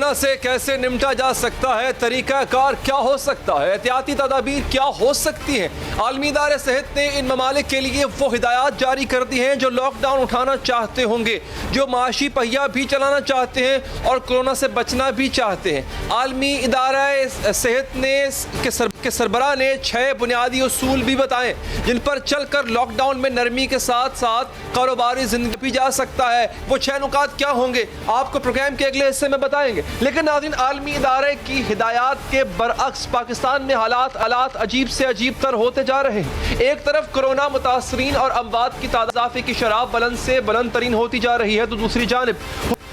Corona से कैसे निपटा जा सकता है, तरीका कार क्या हो सकता है, एहतियाती तदाबीर क्या हो सकती हैं। आलमी इदारे सेहत ने इन ममालिक के लिए वो हिदायत जारी कर दी हैं जो लॉकडाउन उठाना चाहते होंगे, जो माशी पहिया भी चलाना चाहते हैं और कोरोना से बचना भी चाहते हैं। आलमी इदारा सेहत ने के सरबराह ने 6 बुनियादी उसूल भी बताए जिन पर चलकर लॉकडाउन में नरमी के साथ साथ कारोबारी जिंदगी भी जा सकता है। वो 6 नुकात क्या होंगे आपको प्रोग्राम के अगले हिस्से में बताएंगे। लेकिन नाज़रीन, आलमी इदारे की हिदायत के बरअक्स पाकिस्तान में हालात अजीब से अजीब तर होते जा रहे हैं। एक तरफ कोरोना मुतासरीन और अमवात की तादाद की शरह बुलंद से बुलंद तरीन होती जा रही है, तो दूसरी जानिब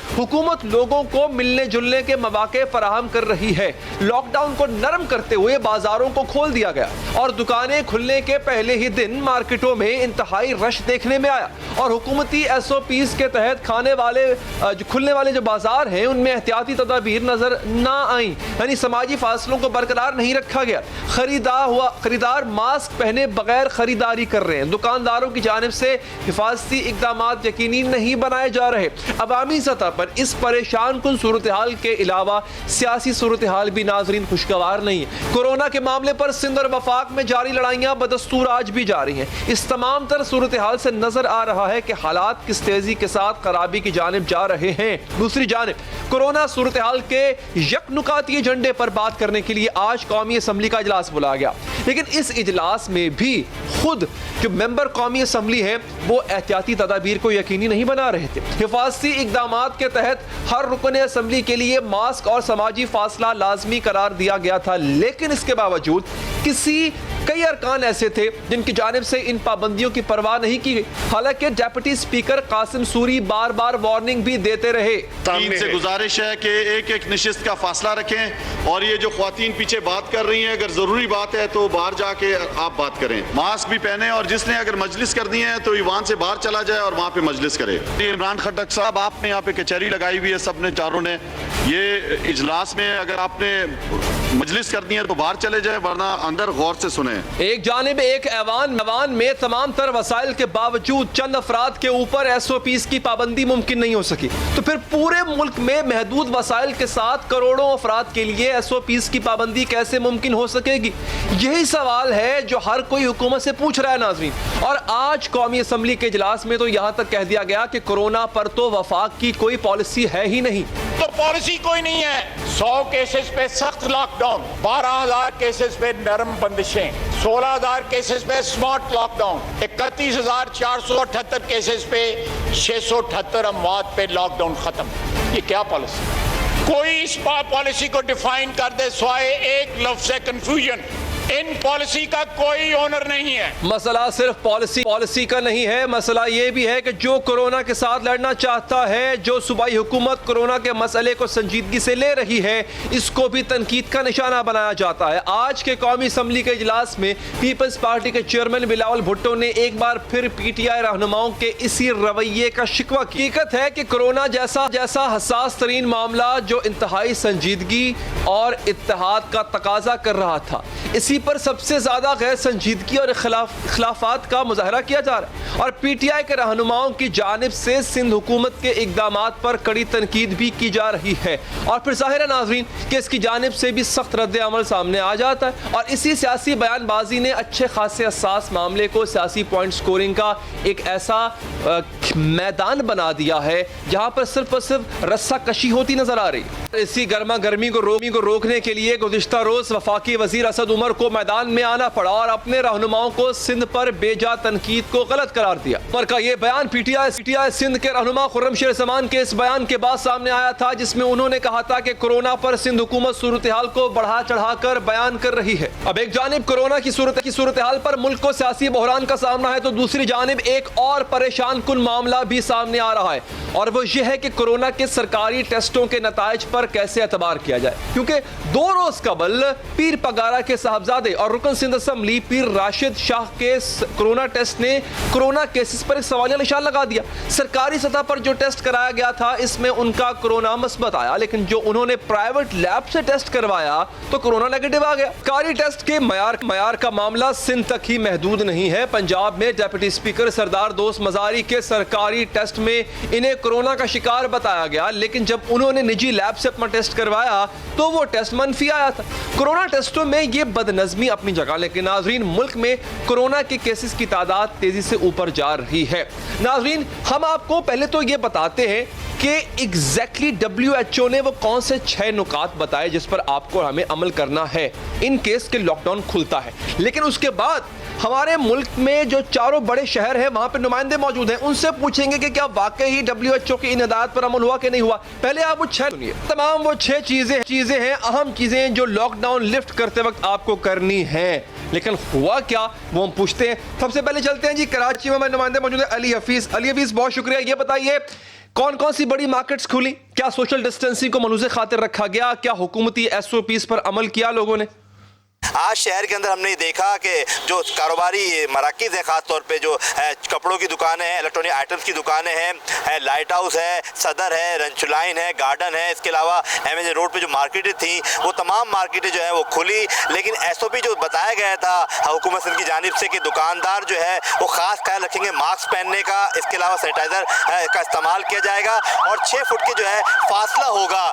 हुकूमत लोगों को मिलने जुलने के मौके फराहम कर रही है। लॉकडाउन को नरम करते हुए बाजारों को खोल दिया गया और दुकानें खुलने के पहले ही दिन मार्केटों में इंतहाई रश देखने में आया और हुकूमती SOPs के तहत खुलने वाले जो बाजार हैं उनमें एहतियाती तदाबीर नजर ना आई, यानी समाजी फासलों को बरकरार नहीं रखा गया। खरीदार मास्क पहने बगैर खरीदारी कर रहे हैं। दुकानदारों की जानिब से हिफाजती इक़दामात यकीनी नहीं बनाए जा रहे। अवामी सतह पर इस परेशान कुन सूरत हाल के अलावा सियासी सूरत हाल भी नाजरीन खुशगवार नहीं है। कोरोना के मामले पर सिंध और वफाक में जारी लड़ाइयां बदस्तूर आज भी जारी हैं। इस तमाम तर सूरत हाल से नजर आ रहा है कि हालात किस तेजी के साथ खराबी की जानिब जा रहे हैं। दूसरी जानिब कोरोना सूरत हाल के यकनुकाती एजेंडे पर बात करने के लिए आज कौमी असम्बली का इजलास बुलाया गया, लेकिन इस इजलास में भी खुद जो मेंबर कौमी असम्बली है वो एहतियाती तदाबीर को यकीनी नहीं बना रहे थे। हिफाजती इक़दामात के तहत हर रुकन असम्बली के लिए मास्क और समाजी फासला लाजमी करार दिया गया था, लेकिन इसके बावजूद कई अरकान ऐसे थे जिनकी जानिब से इन पाबंदियों की परवाह नहीं की गई। हालांकि डेप्यूटी स्पीकर कासिम सूरी बार बार वार्निंग भी देते रहे। टीम से गुजारिश है कि एक निशिस्त का फासला रखें और ये जो ख्वातीन पीछे बात कर रही हैं, अगर जरूरी बात है तो बाहर जाके आप बात करें, मास्क भी पहने और जिसने अगर मजलिस करनी है तो ईवान से बाहर चला जाए और वहाँ पे मजलिस करे। इमरान खट्टक साहब, आपने यहाँ पे कचहरी लगाई हुई है, सबने चारों ने। ये इजलास में अगर आपने मजलिस करनी है तो बाहर चले जाए, वरना अंदर गौर से सुने। एक जानिब एक ऐवान में तमाम तर वसाइल के बावजूद चंद अफराद के ऊपर SOPs की पाबंदी मुमकिन नहीं हो सकी, तो फिर पूरे मुल्क में महदूद वसाइल के साथ करोड़ों अफराद के लिए SOPs की पाबंदी कैसे मुमकिन हो सकेगी? यही सवाल है जो हर कोई हुकूमत से पूछ रहा है नाज़रीन। और आज कौमी असम्बली के इजलास में तो यहाँ तक कह दिया गया कि कोरोना पर तो वफाक की कोई पॉलिसी है ही नहीं। तो पॉलिसी कोई नहीं है। 100 केसेस पे सख्त लॉकडाउन, 12,000 केसेस पे नरम बंदिशें, 16,000 केसेस पे स्मार्ट लॉकडाउन, 31,478 केसेस पे 678 अमवात पे लॉकडाउन खत्म। ये क्या पॉलिसी? कोई इस पॉलिसी को डिफाइन कर दे स्वाए एक लफ्ज़ से कंफ्यूजन। इन पॉलिसी का कोई ओनर नहीं है। मसला सिर्फ पॉलिसी का नहीं है, मसला ये भी है कि जो कोरोना के साथ लड़ना चाहता है, जो सूबाई हुकूमत कोरोना के मसले को संजीदगी से ले रही है, इसको भी तनकीद का निशाना बनाया जाता है। आज के कौमी असम्बली के इजलास में पीपल्स पार्टी के चेयरमैन बिलावल भुट्टो ने एक बार फिर PTI रहनुमाओं के इसी रवैये का शिकवा किया। हकीकत है कि कोरोना जैसा हसास तरीन मामला जो इंतहाई संजीदगी और इत्तेहाद का तकाजा कर रहा था, इसी पर सबसे ज्यादा गैर संजीदगी और खिलाफात का मुजाहरा किया जा रहा है और PTI के रहनुमाओं की जानिब से सिंध हुकूमत के इक़दामात पर कड़ी तनकीद भी की जा रही है। और फिर जाहिर है नाज़रीन कि इसकी जानिब से भी सख्त रद्द अमल सामने आ जाता है और इसी सियासी बयानबाजी ने अच्छे खासे हसास मामले को सियासी पॉइंट स्कोरिंग का एक ऐसा मैदान बना दिया है जहाँ पर सिर्फ और सिर्फ रस्सा कशी होती नजर आ रही है। इसी गर्मा गर्मी को रोकने के लिए गुज़िश्ता रोज वफाकी वज़ीर असद उमर को मैदान में आना पड़ा और अपने रहनुमाओं को सिंध पर बेजा तनकीद को गलत करार दिया। उमर का ये बयान PTI सिंध के रहनुमा खुर्रम शेर ज़मान के इस बयान के बाद सामने आया था जिसमें उन्होंने कहा था कि कोरोना पर सिंध हुकूमत सूरत हाल को बढ़ा चढ़ा कर बयान कर रही है। अब एक जानिब कोरोना की सूरत हाल पर मुल्क को सियासी बहरान का सामना है, तो दूसरी जानिब एक और परेशान कुन मामला भी सामने आ रहा है और वो ये है कि कोरोना के सरकारी टेस्टों के नताइज पर कैसे एतबार किया जाए, क्योंकि 2 रोज कबल पीर पगारा के साहबजादे और रुकन सिंध असम्बली पीर राशिद शाह के कोरोना टेस्ट ने कोरोना केसेस पर एक सवालिया निशान लगा दिया। सरकारी सतह पर जो टेस्ट कराया गया था इसमें उनका कोरोना मुस्बत आया, लेकिन जो उन्होंने प्राइवेट लैब से टेस्ट करवाया तो कोरोना नेगेटिव आ गया। सरकारी टेस्ट के मयार का मामला सिंध तक ही महदूद नहीं है। पंजाब में डिप्टी स्पीकर सरदार दोस्त मजारी के सरकारी टेस्ट में इन्हें कोरोना का शिकार बताया गया, लेकिन जब उन्होंने निजी लैब से अपना टेस्ट करवाया तो वो टेस्ट मनफी आया था। कोरोना टेस्टों में ये बदनज़मी अपनी जगह, लेकिन नाज़रीन मुल्क में कोरोना के केसेस की तादाद तेजी से ऊपर जा रही है। नाज़रीन हम आपको पहले तो ये बताते हैं कि एग्जैक्टली WHO ने वो कौन से 6 नुकात बताए जिस पर आपको हमें अमल करना है इन केस के लॉकडाउन खुलता है। लेकिन उसके बाद हमारे मुल्क में जो चारों बड़े शहर हैं वहां पे नुमाइंदे मौजूद हैं, उनसे पूछेंगे कि क्या वाकई ही WHO की इन हिदायत पर अमल हुआ कि नहीं हुआ। पहले आप वो 6 सुनिए। तमाम वो 6 चीजें हैं, अहम चीजें जो लॉकडाउन लिफ्ट करते वक्त आपको करनी है। लेकिन हुआ क्या वो हम पूछते हैं। सबसे पहले चलते हैं जी कराची में, हमारे नुमाइंदे मौजूद है अली हफीज। अली हफीज बहुत शुक्रिया। ये बताइए कौन कौन सी बड़ी मार्केट्स खुली, क्या सोशल डिस्टेंसिंग को मलूज़े खातिर रखा गया, क्या हुकूमती SOPs पर अमल किया लोगों ने? आज शहर के अंदर हमने देखा कि जो कारोबारी मराकिज़ हैं, ख़ास तौर पे जो कपड़ों की दुकानें हैं, इलेक्ट्रॉनिक आइटम्स की दुकानें हैं, लाइट हाउस है, सदर है, रंचुलाइन है, गार्डन है, इसके अलावा MAJ रोड पे जो मार्केटें थी वो तमाम मार्केटें जो है वो खुली। लेकिन SOP जो बताया गया था हुकूमत सिंध की जानिब से कि दुकानदार जो है वो ख़ास ख्याल रखेंगे मास्क पहनने का, इसके अलावा सैनिटाइज़र का इस्तेमाल किया जाएगा और 6 फुट के जो है फासला होगा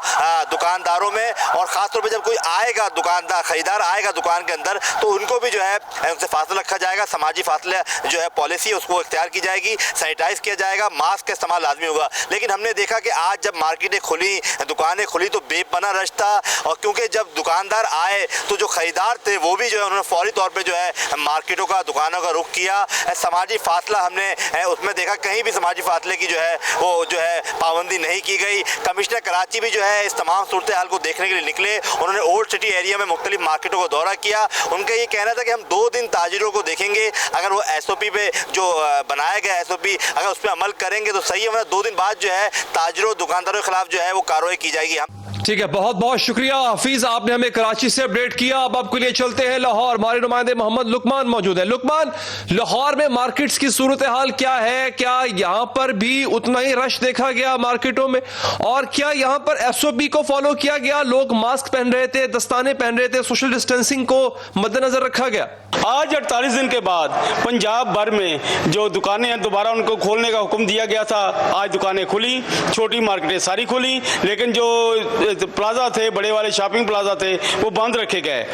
दुकानदारों में। और ख़ास तौर पर जब कोई आएगा दुकानदार, ख़रीदार आएगा दुकान के अंदर तो उनको भी जो है उनसे फासला रखा जाएगा। समाजी फासले जो है पॉलिसी है उसको इख्तियार की जाएगी, सैनिटाइज किया जाएगा, मास्क का इस्तेमाल लाजमी होगा। लेकिन हमने देखा कि आज जब मार्केटें खुली, दुकानें खुली तो बेपना रश था। और क्योंकि जब दुकानदार आए तो जो खरीदार थे वो भी जो है उन्होंने फौरी तौर पर जो है मार्केटों का, दुकानों का रुख किया। समाजी फासला हमने उसमें देखा, कहीं भी समाजी फासले की जो है वो जो है पाबंदी नहीं की गई। कमिश्नर कराची भी जो है इस तमाम सूरत हाल को देखने के लिए निकले। उन्होंने ओल्ड सिटी एरिया में मुख्तलिफ मार्केटों को दौरा किया। उनका ये कहना था कि हम 2 दिन ताजिरों को देखेंगे, अगर वो SOP पे जो बनाया गया SOP अगर उस पर अमल करेंगे तो सही है, वरना 2 दिन बाद जो है ताजिरों, दुकानदारों के खिलाफ जो है वो कार्रवाई की जाएगी। ठीक है, बहुत बहुत शुक्रिया हफीज, आपने हमें कराची से अपडेट किया। अब आपके लिए चलते हैं लाहौर। हमारे नुमाइंदे मोहम्मद लुकमान मौजूद है। लुकमान, लाहौर में मार्केट्स की सूरत हाल क्या है? क्या यहाँ पर भी उतना ही रश देखा गया मार्केटों में, और क्या यहाँ पर SOP को फॉलो किया गया? लोग मास्क पहन रहे थे, दस्ताने पहन रहे थे, सोशल डिस्टेंसिंग को मद्देनजर रखा गया? आज 48 दिन के बाद पंजाब भर में जो दुकानें हैं दोबारा उनको खोलने का हुक्म दिया गया था। आज दुकानें खुली, छोटी मार्केटें सारी खुली, लेकिन जो प्लाजा थे, बड़े वाले शॉपिंग प्लाजा थे, वो बंद रखे गए।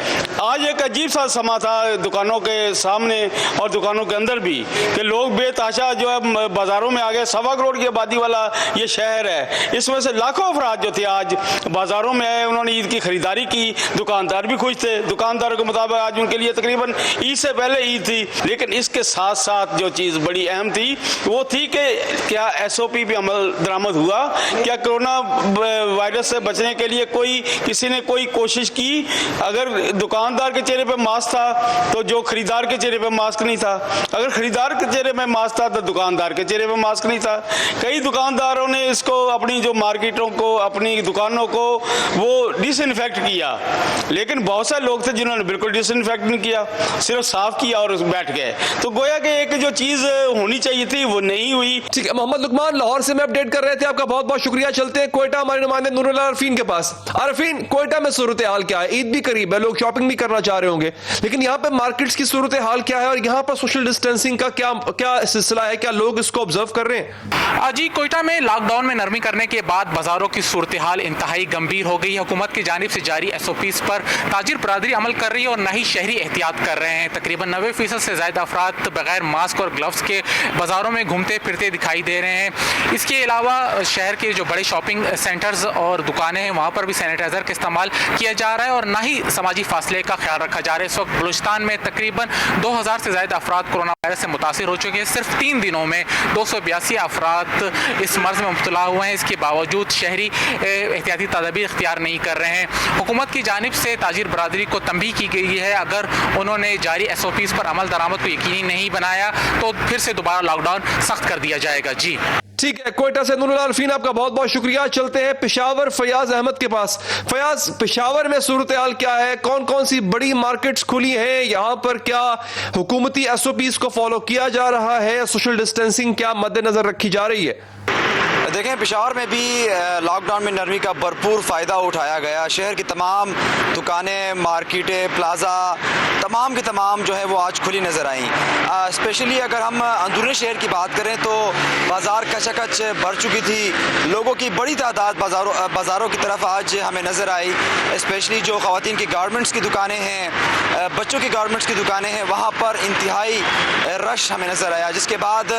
आज एक अजीब सा समा था दुकानों के सामने और दुकानों के अंदर भी कि लोग बेतहाशा जो है बाजारों में आ गए। 1.25 करोड़ की आबादी वाला ये शहर है, इस वजह से लाखों अफराद जो थे आज बाजारों में आए, उन्होंने ईद की खरीदारी की। दुकानदार भी खुश थे। दुकानदारों के मुताबिक आज उनके लिए तकरीबन ईद से पहले ईद थी। लेकिन इसके साथ साथ जो चीज़ बड़ी अहम थी वो थी कि क्या SOP पे अमल दरामद हुआ, क्या कोरोना वायरस से बचने के लिए किसी ने कोई कोशिश की। अगर दुकानदार के चेहरे पे मास्क था तो जो खरीदार के चेहरे पे मास्क नहीं था, अगर खरीदार के चेहरे पे मास्क था तो दुकानदार के चेहरे पे मास्क नहीं था। कई दुकानदारों ने इसको अपनी जो मार्केटों को, अपनी दुकानों को वो डिसइंफेक्ट किया, लेकिन बहुत सारे लोग थे जिन्होंने बिल्कुल डिसइंफेक्ट नहीं किया, सिर्फ साफ किया और बैठ गए। तो गोया कि एक जो चीज़ होनी चाहिए थी वो नहीं हुई। ठीक है, मोहम्मद लुकमान लाहौर से मैं अपडेट कर रहे थे, आपका बहुत बहुत शुक्रिया। चलते हैं कोयटा, हमारे नुमाइंदे नूरुल्लाह अरफीन के पास। अरफीन, कोयटा में सूरत हाल क्या है? ईद भी करीब है, लोग शॉपिंग भी करना चाह रहे होंगे, लेकिन यहाँ पे मार्केट्स की सूरत हाल क्या है और यहाँ पर सोशल डिस्टेंसिंग का क्या सिलसिला है? क्या लोग इसको ऑब्जर्व कर रहे हैं? जी, कोयटा में लॉकडाउन में नरमी करने के बाद बाजारों की सूरत हाल इंतहाई गंभीर हो गई है। हुकूमत की जानिब से जारी SOPs पर ताजिर बरादरी अमल कर रही है और न ही शहरी एहतियात कर रहे हैं। तकरीबन 90% से ज़्यादा अफराद बगैर मास्क और ग्लव्स के बाजारों में घूमते फिरते दिखाई दे रहे हैं। इसके अलावा शहर के जो बड़े शॉपिंग सेंटर्स और दुकानें हैं वहाँ पर भी सैनिटाइज़र का इस्तेमाल किया जा रहा है और ना ही समाजी फासले का ख्याल रखा जा रहा है। इस वक्त बलूचिस्तान में तकरीबन 2000 से ज़्यादा अफराद कोरोना वायरस से मुतासिर हो चुके हैं। सिर्फ 3 दिनों में 282 अफराद इस मर्ज में मुब्तला हुए हैं। इसके बावजूद शहरी एहतियाती तदाबीर इख्तियार नहीं कर रहे हैं। हुकूमत की जानिब से ताजिर बरादरी को तंबीह की गई है, अगर उन्होंने जारी SOPs पर अमल दरामद को यकीनी नहीं बनाया तो फिर से दोबारा लॉकडाउन सख्त कर दिया जाएगा। जी ٹھیک ہے، کوئٹہ سے نور العارفین آپ کا بہت بہت شکریہ. چلتے ہیں پشاور فیاض احمد کے پاس. فیاض، پشاور میں صورتحال کیا ہے؟ کون کون سی بڑی مارکیٹس کھلی ہیں یہاں پر؟ کیا حکومتی ایس او پیز کو فالو کیا جا رہا ہے؟ سوشل ڈسٹینسنگ کیا مد نظر رکھی جا رہی ہے؟ دیکھیں، پشاور میں بھی لاک ڈاؤن میں نرمی کا بھرپور فائدہ اٹھایا گیا. شہر کی تمام دکانیں، مارکیٹیں، پلازا تمام کے تمام جو ہے وہ آج کھلی نظر آئیں. اسپیشلی اگر ہم اندرونی شہر کی بات کریں تو بازار کچاکچ بھر چکی تھی. لوگوں کی بڑی تعداد بازاروں کی طرف آج ہمیں نظر آئی. اسپیشلی جو خواتین کی گارمنٹس کی دکانیں ہیں، بچوں کی گارمنٹس کی دکانیں ہیں، وہاں پر انتہائی رش ہمیں نظر آیا، جس کے بعد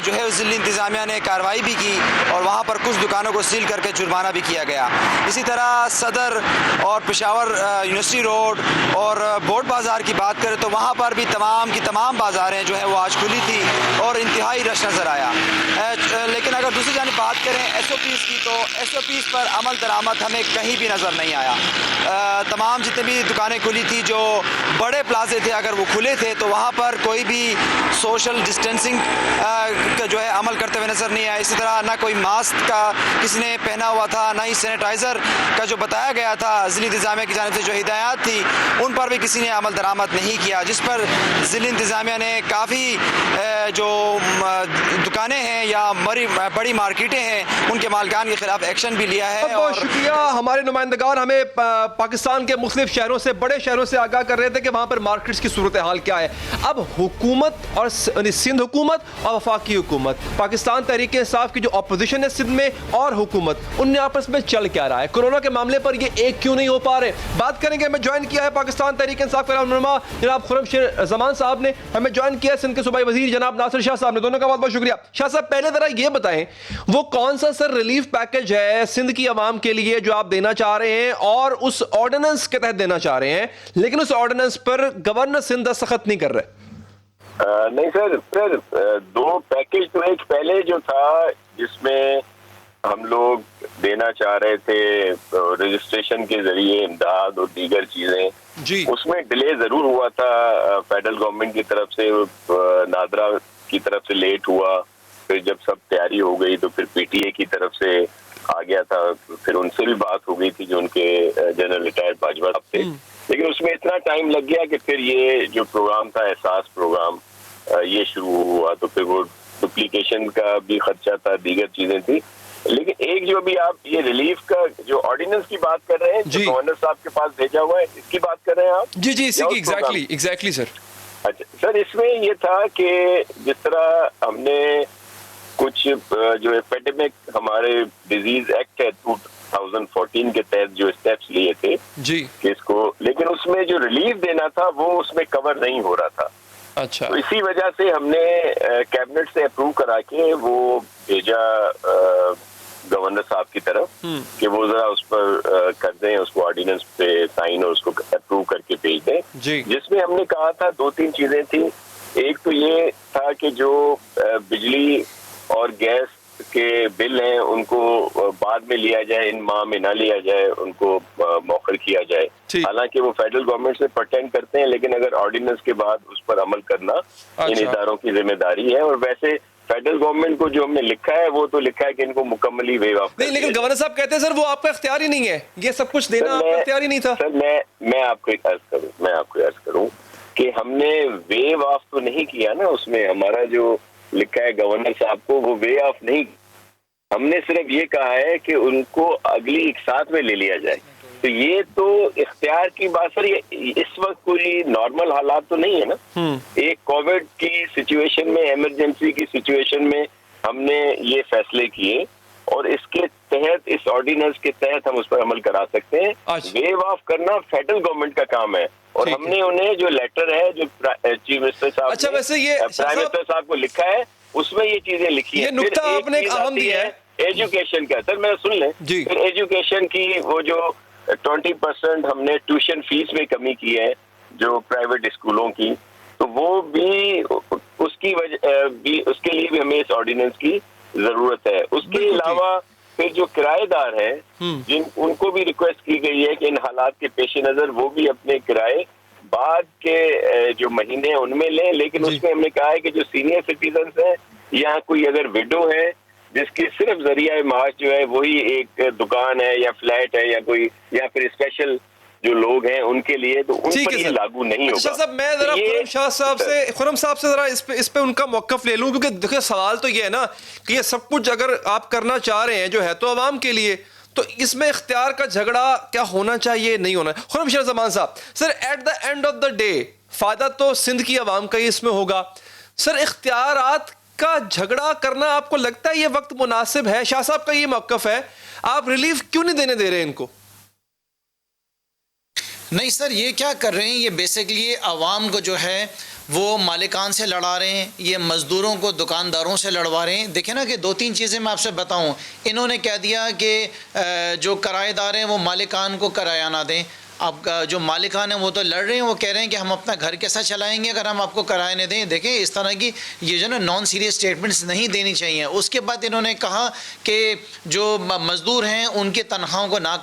جو ہے ضلعی انتظامیہ نے کارروائی بھی کی اور وہاں پر کچھ دکانوں کو سیل کر کے جرمانہ بھی کیا گیا. اسی طرح صدر اور پشاور یونیورسٹی روڈ اور بورڈ بازار کی بات کریں تو وہاں پر بھی تمام کی تمام بازاریں جو ہے وہ آج کھلی تھی اور انتہائی رش نظر آیا. لیکن اگر دوسری جانب بات کریں ایس او پیز کی، تو ایس او پیز پر عمل درآمد ہمیں کہیں بھی نظر نہیں آیا. تمام جتنے بھی دکانیں کھلی تھی، جو بڑے پلازے تھے اگر وہ کھلے تھے تو وہاں پر کوئی بھی سوشل ڈسٹینسنگ کا جو ہے عمل کرتے ہوئے نظر نہیں آیا. اسی طرح نہ کوئی ماسک کا کسی نے پہنا ہوا تھا، نہ ہی سینیٹائزر کا جو بتایا گیا تھا ضلعی انتظامیہ کی جانب سے جو ہدایات تھی ان پر بھی کسی نے عمل درآمد نہیں کیا، جس پر ضلعی انتظامیہ نے کافی جو دکانیں ہیں یا بڑی مارکیٹیں ہیں ان کے مالکان کے خلاف ایکشن بھی لیا ہے. بہت شکریہ. ہمارے نمائندگان ہمیں پاکستان کے مختلف شہروں سے، بڑے شہروں سے آگاہ کر رہے تھے کہ وہاں پر مارکیٹس کی صورتحال کیا ہے. اب حکومت اور سندھ حکومت اور وفاقی حکومت، پاکستان تحریک انصاف کی جو اپوزیشن ہے سندھ میں اور حکومت، ان میں آپس میں چل کیا رہا ہے؟ کورونا کے معاملے پر یہ ایک کیوں نہیں ہو پا رہے؟ بات کریں گے. ہمیں جوائن کیا ہے پاکستان تحریک انصاف کے رہنما جناب خرم شیر زمان صاحب نے، ہمیں جوائن کیا ہے سندھ کے صوبائی وزیر جناب ناصر شاہ صاحب نے. دونوں کا بہت بہت شکریہ. شاہ صاحب، پہلے ذرا یہ بتائیں وہ کون سا سر ریلیف پیکج ہے سندھ کی عوام کے لیے جو آپ دینا چاہ رہے ہیں اور اس آرڈیننس کے تحت دینا چاہ رہے ہیں، لیکن اس آرڈیننس پر گورنر سندھ دستخط نہیں کر رہے؟ نہیں سر، دو پیکج تو ایک پہلے جو تھا جس میں ہم لوگ دینا چاہ رہے تھے رجسٹریشن کے ذریعے امداد اور دیگر چیزیں، جی اس میں ڈیلے ضرور ہوا تھا فیڈرل گورنمنٹ کی طرف سے، نادرا کی طرف سے لیٹ ہوا، پھر جب سب تیاری ہو گئی تو پھر پی ٹی اے کی طرف سے آ گیا تھا، پھر ان سے بھی بات ہو گئی تھی جو ان کے جنرل ریٹائرڈ باجوہ صاحب تھے. لیکن اس میں اتنا ٹائم لگ گیا کہ پھر یہ جو پروگرام تھا احساس پروگرام یہ شروع ہوا، تو پھر وہ ڈپلیکیشن کا بھی خدشہ تھا، دیگر چیزیں تھی. لیکن ایک جو بھی آپ یہ ریلیف کا جو آرڈیننس کی بات کر رہے ہیں جو گورنر صاحب کے پاس بھیجا ہوا ہے، اس کی بات کر رہے ہیں آپ؟ جی اسی کی ایگزیکٹلی سر. اچھا سر، اس میں یہ تھا کہ جس طرح ہم نے کچھ جو ایپیڈیمک ہمارے ڈیزیز ایکٹ ہے 2014 کے تحت جو اسٹیپس لیے تھے جی کہ اس کو، لیکن اس میں جو ریلیف دینا تھا وہ اس میں کور نہیں ہو رہا تھا. اچھا، تو اسی وجہ سے ہم نے کیبنٹ سے اپروو کرا کے وہ بھیجا گورنر صاحب کی طرف کہ وہ ذرا اس پر کر دیں، اس کو آرڈیننس پہ سائن اور اس کو اپروو کر کے بھیج دیں. جس میں ہم نے کہا تھا دو تین چیزیں تھیں. ایک تو یہ تھا کہ جو بجلی اور گیس کے بل ہیں ان کو بعد میں لیا جائے، ان ماہ میں نہ لیا جائے، ان کو مؤخر کیا جائے. حالانکہ وہ فیڈرل گورنمنٹ سے پرٹینڈ کرتے ہیں، لیکن اگر آرڈیننس کے بعد اس پر عمل کرنا ان اداروں کی ذمہ داری ہے. اور ویسے فیڈرل گورنمنٹ کو جو ہم نے لکھا ہے وہ تو لکھا ہے کہ ان کو مکملی ویو آف نہیں، لیکن گورنر صاحب کہتے ہیں سر وہ آپ کا اختیار ہی نہیں ہے، یہ سب کچھ دینا آپ کا اختیار ہی نہیں تھا. سر میں آپ کو عرض کروں کہ ہم نے ویو آف تو نہیں کیا نا، اس میں ہمارا جو لکھا ہے گورنر صاحب کو وہ وے آف نہیں، ہم نے صرف یہ کہا ہے کہ ان کو اگلی اقساط میں لے لیا جائے. تو یہ تو اختیار کی بات سر، اس وقت کوئی نارمل حالات تو نہیں ہے نا. ایک کووڈ کی سچویشن میں، ایمرجنسی کی سچویشن میں ہم نے یہ فیصلے کیے اور اس کے تحت، اس آرڈیننس کے تحت ہم اس پر عمل کرا سکتے ہیں. ویو آف کرنا فیڈرل گورنمنٹ کا کام ہے اور ہم نے انہیں جو لیٹر ہے جو چیف منسٹر صاحب پرائم منسٹر صاحب کو لکھا ہے اس میں یہ چیزیں لکھی ہیں. یہ نقطہ آپ نے اہم دیا ہے ایجوکیشن کا. سر میں سن لیں، پھر ایجوکیشن کی وہ جو 20% ہم نے ٹیوشن فیس میں کمی کی ہے جو پرائیویٹ اسکولوں کی، تو وہ بھی اس کی وجہ بھی، اس کے لیے بھی ہمیں اس آرڈیننس کی ضرورت ہے. اس کے علاوہ پھر جو کرایہ دار ہیں ان کو بھی ریکویسٹ کی گئی ہے کہ ان حالات کے پیش نظر وہ بھی اپنے کرائے بعد کے جو مہینے ہیں ان میں لیں. لیکن اس میں ہم نے کہا ہے کہ جو سینئر سٹیزنز ہیں یا کوئی اگر وڈو ہے جس کی صرف ذریعہ معاش جو ہے وہی ایک دکان ہے یا فلیٹ ہے یا کوئی یا پھر اسپیشل جو لوگ ہیں ان کے لیے، تو ان پر یہ لاگو نہیں ہوگا۔ اچھا صاحب، میں ذرا خرم صاحب سے ذرا اس پہ ان کا موقف لے لوں، کیونکہ دیکھیں سوال تو یہ ہے نا کہ یہ سب کچھ اگر آپ کرنا چاہ رہے ہیں جو ہے تو عوام کے لیے، تو اس میں اختیار کا جھگڑا کیا ہونا چاہیے، نہیں ہونا؟ خرم Sher Zaman sahib, sir at the end of the day فائدہ تو سندھ کی عوام کا ہی اس میں ہوگا، سر اختیارات کا جھگڑا کرنا آپ کو لگتا ہے یہ وقت مناسب ہے؟ شاہ صاحب کا یہ موقف ہے، آپ ریلیف کیوں نہیں دینے دے رہے ان کو؟ نہیں سر، یہ کیا کر رہے ہیں، یہ بیسکلی عوام کو جو ہے وہ مالکان سے لڑا رہے ہیں، یہ مزدوروں کو دکانداروں سے لڑوا رہے ہیں۔ دیکھیں نا کہ دو تین چیزیں میں آپ سے بتاؤں، انہوں نے کہہ دیا کہ جو کرایہ دار ہیں وہ مالکان کو کرایہ نہ دیں۔ اب جو مالکان ہیں وہ تو لڑ رہے ہیں، وہ کہہ رہے ہیں کہ ہم اپنا گھر کیسا چلائیں گے اگر ہم آپ کو کرایہ نہ دیں۔ دیکھیں اس طرح کی یہ جو نا نان سیریس سٹیٹمنٹس نہیں دینی چاہیے۔ اس کے بعد انہوں نے کہا کہ جو مزدور ہیں ان کے تنخواہوں کو نہ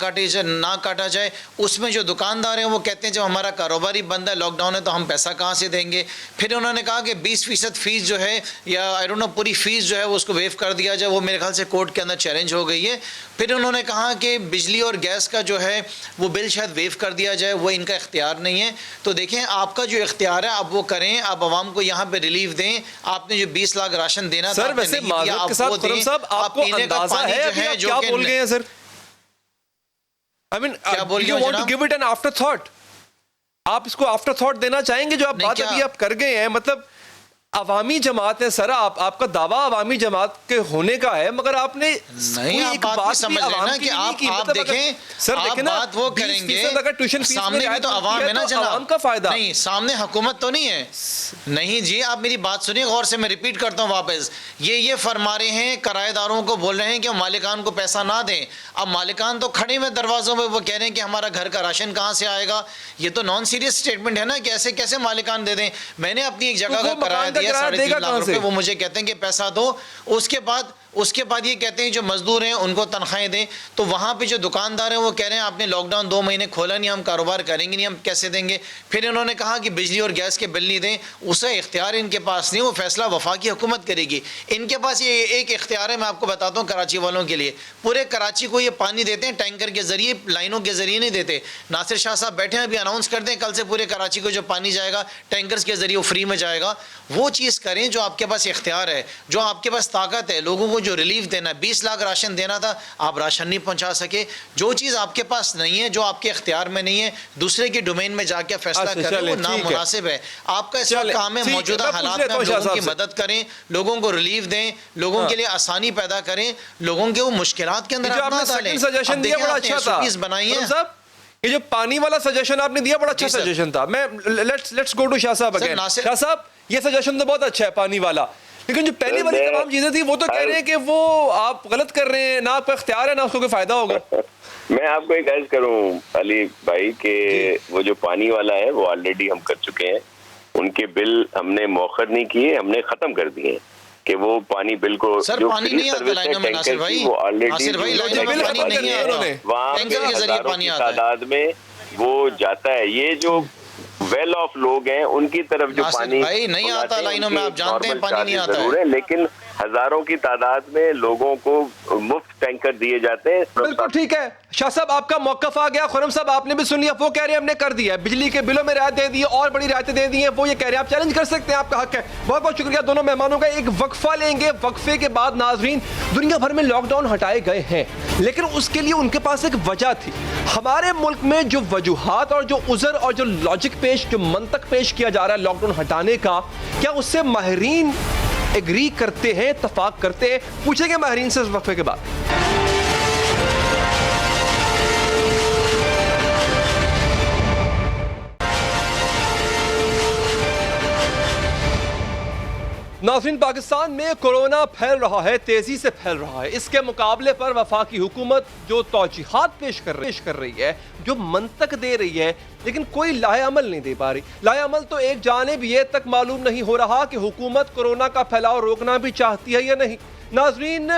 کاٹا جائے۔ اس میں جو دکاندار ہیں وہ کہتے ہیں جب ہمارا کاروباری بند ہے، لاک ڈاؤن ہے، تو ہم پیسہ کہاں سے دیں گے؟ پھر انہوں نے کہا کہ 20% فیس جو ہے یا آئی ڈونٹ نو پوری فیس جو ہے وہ اس کو ویو کر دیا جائے، وہ میرے خیال سے کورٹ کے اندر چیلنج ہو گئی ہے۔ پھر انہوں نے کہا کہ بجلی اور گیس کا جو ہے وہ بل شاید ویو کر دیا جائے، وہ ان کا اختیار نہیں ہے۔ تو دیکھیں آپ کا جو اختیار ہے آپ وہ کریں، آپ عوام کو یہاں پہ ریلیف دیں۔ آپ نے جو 20 لاکھ راشن دینا تھا، سر ویسے معذرت کے ساتھ خرم صاحب آپ کو اندازہ ہے ابھی آپ کیا بول گئے ہیں سر؟ I mean, you want to give it an after thought؟ آپ اس کو آفٹر تھاٹ دینا چاہیں گے جو آپ بات ابھی آپ کر گئے ہیں؟ مطلب عوامی جماعت ہے سر، آپ کا دعویٰ عوامی جماعت کے ہونے کا ہے، مگر آپ نے ایک بات سمجھ لینا کہ آپ دیکھیں سر، دیکھیں نا بات وہ کریں گے اگر ٹیوشن فیس سامنے بھی تو عوام ہے نا جناب، عوام کا فائدہ نہیں، سامنے حکومت تو نہیں ہے۔ نہیں جی، آپ میری بات سنیے غور سے، میں ریپیٹ کرتا ہوں واپس، یہ فرما رہے ہیں کرایہ داروں کو بول رہے ہیں کہ مالکان کو پیسہ نہ دیں۔ اب مالکان تو کھڑے ہوئے دروازوں میں، وہ کہہ رہے ہیں کہ ہمارا گھر کا راشن کہاں سے آئے گا؟ یہ تو نان سیریس اسٹیٹمنٹ ہے نا کہ ایسے کیسے مالکان دے دیں۔ میں نے اپنی ایک جگہ کا کرایہ دیا 3.5 لاکھ روپے، وہ مجھے کہتے ہیں کہ پیسہ دو۔ اس کے بعد یہ کہتے ہیں جو مزدور ہیں ان کو تنخواہیں دیں۔ تو وہاں پہ جو دکاندار ہیں وہ کہہ رہے ہیں آپ نے لاک ڈاؤن 2 مہینے کھولا نہیں، ہم کاروبار کریں گے نہیں، ہم کیسے دیں گے؟ پھر انہوں نے کہا کہ بجلی اور گیس کے بل نہیں دیں، اسے اختیار ان کے پاس نہیں، وہ فیصلہ وفاقی حکومت کرے گی۔ ان کے پاس یہ ایک اختیار ہے، میں آپ کو بتاتا ہوں کراچی والوں کے لیے، پورے کراچی کو یہ پانی دیتے ہیں ٹینکر کے ذریعے، لائنوں کے ذریعے نہیں دیتے۔ ناصر شاہ صاحب بیٹھے ہیں، ابھی اناؤنس کر دیں کل سے پورے کراچی کو جو پانی جائے گا ٹینکرز کے ذریعے وہ فری میں جائے گا۔ وہ چیز کریں جو آپ کے پاس اختیار ہے، جو آپ کے پاس طاقت ہے، لوگوں کو جو ریلیف دینا ہے۔ 20 لاکھ راشن دینا تھا، آپ راشن نہیں پہنچا سکے۔ جو چیز آپ کے پاس نہیں ہے، جو آپ کے اختیار میں نہیں ہے، دوسرے کے ڈومین میں جا کے فیصلہ کریں، وہ نامناسب ہے۔ آپ کا اس وقت کام ہے موجودہ حالات میں لوگوں کی مدد کریں، لوگوں کو ریلیف دیں، لوگوں کے لیے آسانی پیدا کریں، لوگوں کے وہ مشکلات کے اندر آپ نہ ڈالیں۔ سجیشن دیا بڑا اچھا تھا بنائی ہے یہ جو پانی والا سجیشن آپ نے دیا، بڑا اچھا سجیشن تھا۔ میں لیٹس گو ٹو شاہ صاحب اگین۔ شاہ صاحب یہ سجیشن تو بہت اچھا ہے پانی والا، لیکن جو پہلی والی تمام چیزیں تھی وہ تو کہہ رہے ہیں کہ وہ آپ غلط کر رہے ہیں، نہ آپ کا اختیار ہے نہ اس کو کوئی فائدہ ہوگا۔ میں آپ کو ایک عرض کروں علی بھائی کہ وہ جو پانی والا ہے وہ آلریڈی ہم کر چکے ہیں، ان کے بل ہم نے مؤخر نہیں کیے، ہم نے ختم کر دیے کہ وہ پانی بل کو جو فری سروس ہے ٹینکر کی وہ آلریڈی وہاں ہزاروں کی تعداد میں وہ جاتا ہے۔ یہ جو ویل آف لوگ ہیں ان کی طرف جو پانی نہیں آتا لائنوں میں، آپ جانتے ہیں پانی نہیں آتا ضرور ہے، لیکن ہزاروں کی تعداد میں لوگوں کو مفت ٹینکر دیے جاتے ہیں۔ بالکل ٹھیک ہے شاہ صاحب، آپ کا موقف آ گیا۔ خرم صاحب آپ نے بھی سن لیا، وہ کہہ رہے ہیں ہم نے کر دیا، بجلی کے بلوں میں رعایت دے دی، اور بڑی رعایتیں دے دی ہیں، وہ یہ کہہ رہے ہیں آپ چیلنج کر سکتے ہیں، آپ کا حق ہے۔ بہت بہت شکریہ دونوں مہمانوں کا۔ ایک وقفہ لیں گے، وقفے کے بعد ناظرین، دنیا بھر میں لاک ڈاؤن ہٹائے گئے ہیں، لیکن اس کے لیے ان کے پاس ایک وجہ تھی۔ ہمارے ملک میں جو وجوہات اور جو عذر اور جو لاجک جو منطق پیش کیا جا رہا ہے لاک ڈاؤن ہٹانے کا، کیا اس سے ماہرین ایگری کرتے ہیں، اتفاق کرتے ہیں؟ پوچھیں گے ماہرین سے اس وقفے کے بعد۔ ناظرین، پاکستان میں کورونا پھیل رہا ہے، تیزی سے پھیل رہا ہے۔ اس کے مقابلے پر وفاقی حکومت جو توجیہات پیش کر رہی ہے، جو منطق دے رہی ہے، لیکن کوئی لاہ عمل نہیں دے پا رہی۔ لاہ عمل تو ایک جانب یہ تک معلوم نہیں ہو رہا کہ حکومت کورونا کا پھیلاؤ روکنا بھی چاہتی ہے یا نہیں۔ ناظرین،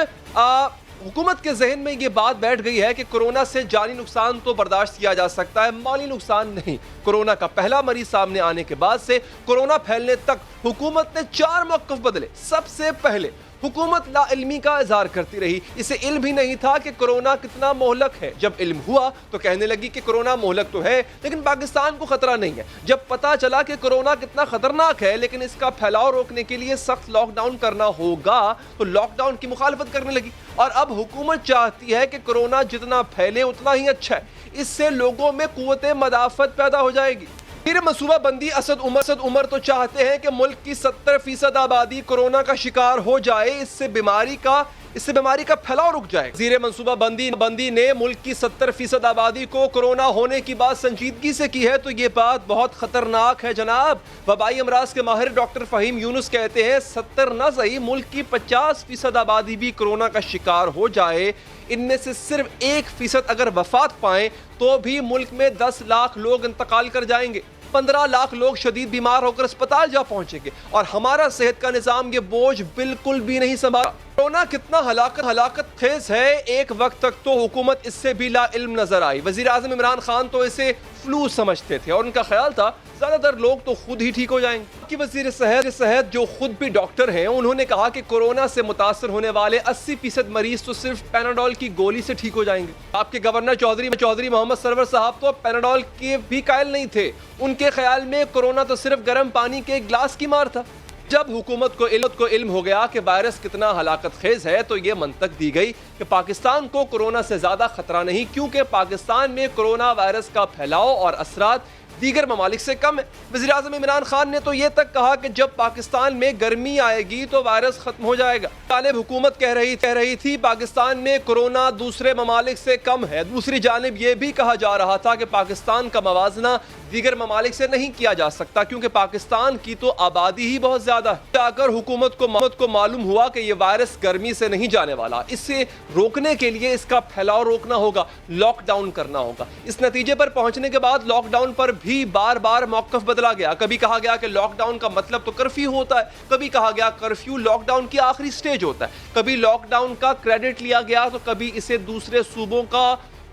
حکومت کے ذہن میں یہ بات بیٹھ گئی ہے کہ کورونا سے جانی نقصان تو برداشت کیا جا سکتا ہے، مالی نقصان نہیں۔ کورونا کا پہلا مریض سامنے آنے کے بعد سے کورونا پھیلنے تک حکومت نے 4 موقف بدلے۔ سب سے پہلے हुकूमत ला इल्मी का इजहार करती रही। इसे इल्म ही नहीं था कि कोरोना कितना मोहलक है। जब इल्म हुआ तो कहने लगी कि कोरोना मोहलक तो है लेकिन पाकिस्तान को खतरा नहीं है। जब पता चला कि कोरोना कितना खतरनाक है लेकिन इसका फैलाव रोकने के लिए सख्त लॉकडाउन करना होगा तो लॉकडाउन की मुखालफत करने लगी। और अब हुकूमत चाहती है कि कोरोना जितना फैले उतना ही अच्छा है, इससे लोगों में कुव्वत मदाफत पैदा हो जाएगी। फिर मनसूबा बंदी असद उमर तो चाहते हैं कि मुल्क की 70% आबादी कोरोना का शिकार हो जाए, इससे बीमारी का फैलाव रुक जाए। वज़ीर मनसूबा बंदी ने मुल्क की 70% आबादी को कोरोना होने की बात संजीदगी से की है तो ये बात बहुत खतरनाक है जनाब। वबाई अमराज के माहिर डॉक्टर फ़हीम यूनुस कहते हैं 70 न सही मुल्क की 50% आबादी भी कोरोना का शिकार हो जाए, इनमें से सिर्फ 1% अगर वफात पाएं तो भी मुल्क में 10 लाख लोग इंतकाल कर जाएंगे, 15 लाख लोग शदीद बीमार होकर अस्पताल जा पहुंचेंगे और हमारा सेहत का निज़ाम ये बोझ बिल्कुल भी नहीं संभाला। कोरोना कितना हलाकत खेज है, एक वक्त तक तो हुकूमत इससे भी ला इल्म नजर आई। वज़ीर आज़म इमरान खान तो इसे फ्लू समझते थे और उनका ख्याल था ज़्यादातर लोग तो खुद ही ठीक हो जाएंगे। कि वज़ीर सेहत जो खुद भी डॉक्टर हैं उन्होंने कहा कि कोरोना से मुतासर होने वाले 80% मरीज तो सिर्फ पैनाडोल की गोली से ठीक हो जाएंगे। आपके गवर्नर चौधरी मोहम्मद सरवर साहब तो पैनाडोल के भी कायल नहीं थे। उनके ख्याल में कोरोना तो सिर्फ गर्म पानी के एक गिलास की मार था। जब हुकूमत को इल्म हो गया कि वायरस कितना हलाकत खेज है तो ये मंतक दी गई कि पाकिस्तान को कोरोना से ज़्यादा खतरा नहीं, क्योंकि पाकिस्तान में कोरोना वायरस का फैलाव और असरात दीगर ममालिक से कम है। वज़ीर आज़म इमरान खान ने तो ये तक कहा कि जब पाकिस्तान में गर्मी आएगी तो वायरस खत्म हो जाएगा। जानिब हुकूमत कह रही थी पाकिस्तान में कोरोना दूसरे ममालिक से कम है, दूसरी जानिब ये भी कहा जा रहा था कि पाकिस्तान का मवाजना दीगर ममालिक से नहीं किया जा सकता क्योंकि पाकिस्तान की तो आबादी ही बहुत ज़्यादा है। अगर हुकूमत को मालूम हुआ कि ये वायरस गर्मी से नहीं जाने वाला, इससे रोकने के लिए इसका फैलाव रोकना होगा, लॉकडाउन करना होगा। इस नतीजे पर पहुंचने के बाद लॉकडाउन पर भी बार बार मौक़िफ़ बदला गया। कभी कहा गया कि लॉकडाउन का मतलब तो कर्फ्यू होता है, कभी कहा गया कर्फ्यू लॉकडाउन की आखिरी स्टेज होता है, कभी लॉकडाउन का क्रेडिट लिया गया तो कभी इसे दूसरे सूबों का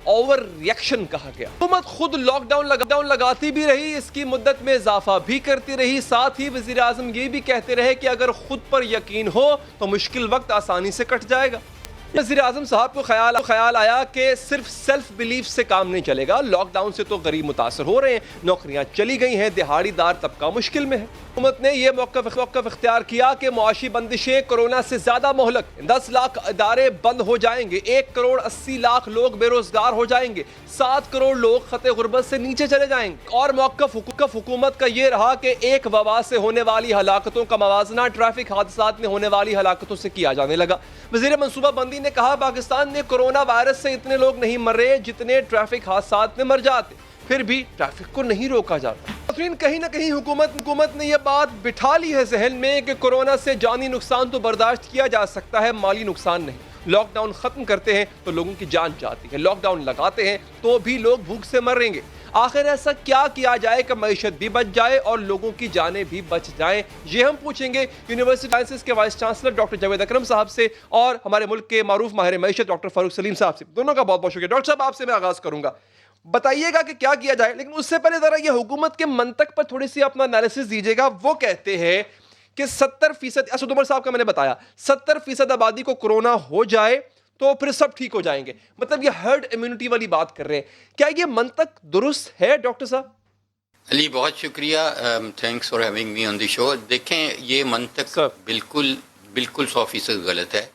ओवर रिएक्शन कहा गया। हुकूमत खुद लॉकडाउन लगाती भी रही, इसकी मुद्दत में इजाफा भी करती रही। साथ ही वज़ीर आज़म ये भी कहते रहे कि अगर खुद पर यकीन हो तो मुश्किल वक्त आसानी से कट जाएगा। वज़ीर आज़म साहब को ख्याल आया कि सिर्फ सेल्फ बिलीफ से काम नहीं चलेगा। लॉकडाउन से तो गरीब मुतासर हो रहे हैं, नौकरियां चली गई हैं, दिहाड़ीदार तबका मुश्किल में है। हुकूमत ने यह मौक़िफ़ इख्तियार किया कि मुआशी बंदिशें कोरोना से ज़्यादा मोहलक, 10 लाख इदारे बंद हो जाएंगे, 1 करोड़ 80 लाख लोग बेरोज़गार हो जाएंगे, 7 करोड़ लोग खते गुर्बत से नीचे चले जाएंगे। और मौक़िफ़ हुकूमत का ये रहा कि एक वबा से होने वाली हलाकतों का मवाजना ट्रैफिक हादसात में होने वाली हलाकतों से किया जाने लगा। वज़ीर मनसूबा बंदी ने कहा पाकिस्तान में कोरोना वायरस से इतने लोग नहीं मर रहे जितने ट्रैफिक हादसात में मर जाते, फिर भी ट्रैफिक को नहीं रोका जाता। कहीं ना कहीं हुकूमत ने यह बात बिठा ली है जहन में कि कोरोना से जानी नुकसान तो बर्दाश्त किया जा सकता है, माली नुकसान नहीं। लॉकडाउन खत्म करते हैं तो लोगों की जान जाती है, लॉकडाउन लगाते हैं तो भी लोग भूख से मरेंगे। आखिर ऐसा क्या किया जाए कि मईशत भी बच जाए और लोगों की जानें भी बच जाएं, ये हम पूछेंगे यूनिवर्सिटी साइंसेज के वाइस चांसलर डॉक्टर जावेद अकरम साहब से और हमारे मुल्क के मारूफ माहिर मईशत डॉक्टर फारूक सलीम साहब से। दोनों का बहुत बहुत शुक्रिया। डॉक्टर साहब आपसे मैं आगाज़ करूंगा, बताइएगा कि क्या किया जाए, लेकिन उससे पहले जरा ये हुकूमत के मंतक पर थोड़ी सी अपना एनालिसिस दीजिएगा। वो कहते हैं कि 70% असद उमर साहब का मैंने बताया 70% आबादी को कोरोना हो जाए तो फिर सब ठीक हो जाएंगे, मतलब ये हर्ड इम्यूनिटी वाली बात कर रहे हैं। क्या ये मंतक दुरुस्त है डॉक्टर साहब? अली बहुत शुक्रिया, thanks for having me on the show. देखें ये मंतक बिल्कुल 100% गलत है,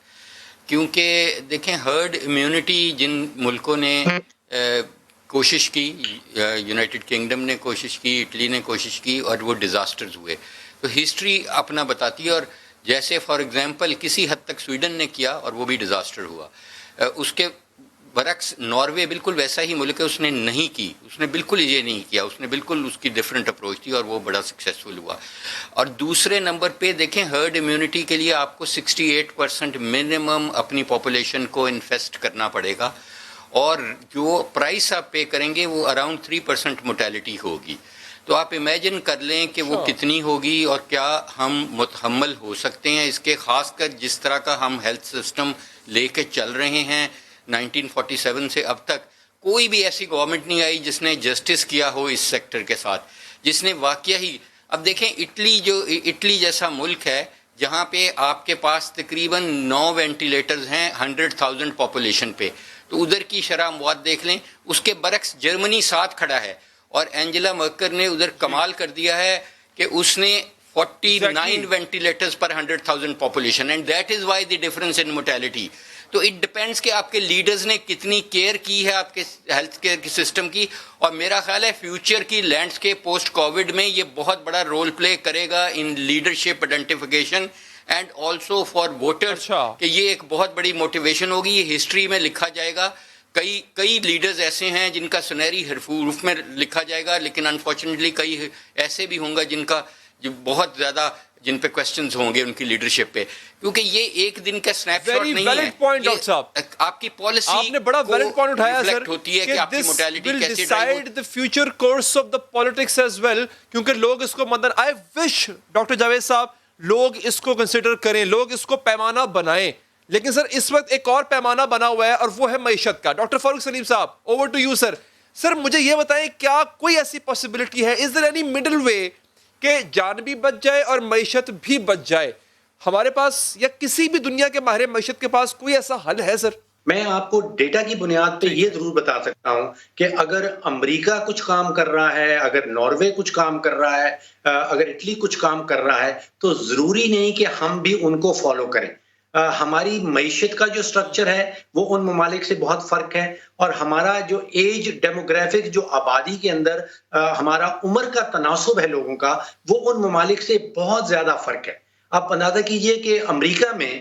क्योंकि देखें हर्ड इम्यूनिटी जिन मुल्कों ने कोशिश की, यूनाइटेड किंगडम ने कोशिश की, इटली ने कोशिश की और वो डिज़ास्टर्स हुए, तो हिस्ट्री अपना बताती है। और जैसे फॉर एग्जांपल किसी हद तक स्वीडन ने किया और वो भी डिज़ास्टर हुआ, उसके बरक्स नॉर्वे बिल्कुल वैसा ही मुल्क है, उसने नहीं की, उसने बिल्कुल ये नहीं किया, उसने बिल्कुल उसकी डिफरेंट अप्रोच थी और वो बड़ा सक्सेसफुल हुआ। और दूसरे नंबर पे देखें हर्ड इम्यूनिटी के लिए आपको 68% मिनिमम अपनी पॉपुलेशन को इन्फेस्ट करना पड़ेगा और जो प्राइस आप पे करेंगे वो अराउंड 3% मोर्टेलिटी होगी। तो आप इमेजिन कर लें कि वो कितनी होगी और क्या हम मुतहम्मल हो सकते हैं इसके, ख़ासकर जिस तरह का हम हेल्थ सिस्टम लेके चल रहे हैं। 1947 से अब तक कोई भी ऐसी गवर्नमेंट नहीं आई जिसने जस्टिस किया हो इस सेक्टर के साथ, जिसने वाकया ही, अब देखें इटली जैसा मुल्क है جہاں پہ آپ کے پاس تقریباً 9 وینٹیلیٹرز ہیں 100,000 پاپولیشن پہ، تو ادھر کی شرح اموات دیکھ لیں. اس کے برعکس جرمنی ساتھ کھڑا ہے اور اینجلا مرکل نے ادھر کمال کر دیا ہے کہ اس نے 49 ventilators per 100,000 population, and that is why the difference in motility. تو اٹ ڈپینڈس کہ آپ کے لیڈرز نے کتنی کیئر کی ہے آپ کے ہیلتھ کیئر کی سسٹم کی. اور میرا خیال ہے فیوچر کی لینڈسکیپ پوسٹ کووڈ میں یہ بہت بڑا رول پلے کرے گا in leadership identification and also for voters, کہ یہ ایک بہت بڑی موٹیویشن ہوگی. یہ ہسٹری میں لکھا جائے گا. کئی لیڈرز ایسے ہیں جن کا سنہری حروف میں لکھا جائے گا، لیکن انفارچونیٹلی کئی ایسے بھی ہوں گا جن کا جو بہت زیادہ جن پہ کوسچنز ہوں گے ان کی لیڈرشپ پہ، کیونکہ یہ ایک دن کا سنیپ شاٹ نہیں ہے. آپ کی پالیسی آپ نے بڑا ویلڈ پوائنٹ اٹھایا سر ہوتی ہے کہ آپ کی موٹیلٹی کیسے decide the future course of the politics as well, کیونکہ لوگ اس کو مدن آئی وش ڈاکٹر جاوید صاحب لوگ اس کو کنسیڈر کریں، لوگ اس کو پیمانہ بنائیں. لیکن سر اس وقت ایک اور پیمانہ بنا ہوا ہے اور وہ ہے معیشت کا. ڈاکٹر فاروق سلیم صاحب اوور ٹو یو سر. سر مجھے یہ بتائیں کیا کوئی ایسی پاسبلٹی ہے، از دیر اینی مڈل وے کہ جان بھی بچ جائے اور معیشت بھی بچ جائے؟ ہمارے پاس یا کسی بھی دنیا کے ماہر معیشت کے پاس کوئی ایسا حل ہے سر؟ میں آپ کو ڈیٹا کی بنیاد پہ یہ ضرور بتا سکتا ہوں کہ اگر امریکہ کچھ کام کر رہا ہے، اگر ناروے کچھ کام کر رہا ہے، اگر اٹلی کچھ کام کر رہا ہے، تو ضروری نہیں کہ ہم بھی ان کو فالو کریں. ہماری معیشت کا جو سٹرکچر ہے وہ ان ممالک سے بہت فرق ہے، اور ہمارا جو ایج ڈیموگرافک جو آبادی کے اندر ہمارا عمر کا تناسب ہے لوگوں کا، وہ ان ممالک سے بہت زیادہ فرق ہے. آپ اندازہ کیجئے کہ امریکہ میں